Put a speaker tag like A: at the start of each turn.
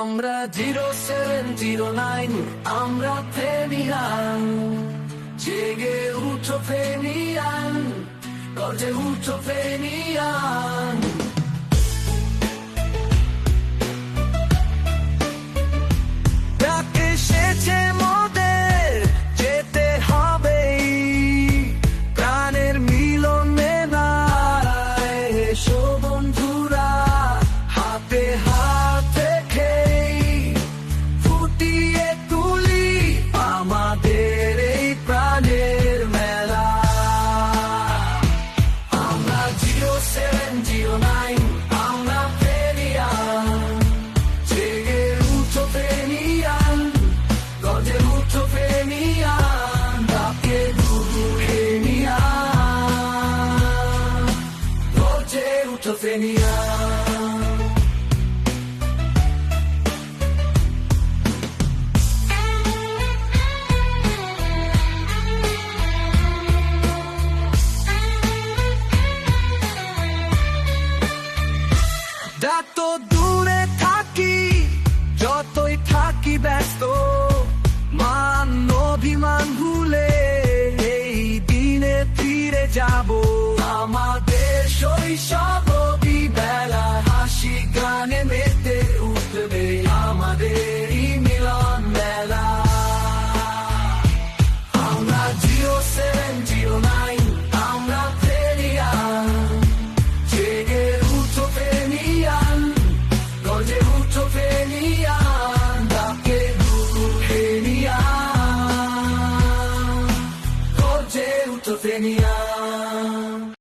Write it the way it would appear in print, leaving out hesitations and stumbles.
A: আমরা 0709, আমরা ফেনিয়ান। জেগে উঠো ফেনিয়ান, গর্জে উঠো ফেনিয়ান। ডাক এসেছে মোদের, যেতে হবেই প্রাণের মিলনে নাড়ায়। এসো বন্ধুরা, হাতে হাত রেখেই ফুটিয়ে তুলি আমাদের এই প্রাণের মেলা। আমরা 0709, আমরা ফেনিয়ান। জেগে উঠো ফেনিয়ান, গর্জে উঠো ফেনিয়ান। ডাকে দুধু ফেনিয়ান, গর্জে উঠো ফেনিয়ান। যত দূরে থাকি, যতই থাকি ব্যস্ত, মান অভিমান ভুলে এই দিনে ফিরে যাব আমাদের শৈশব।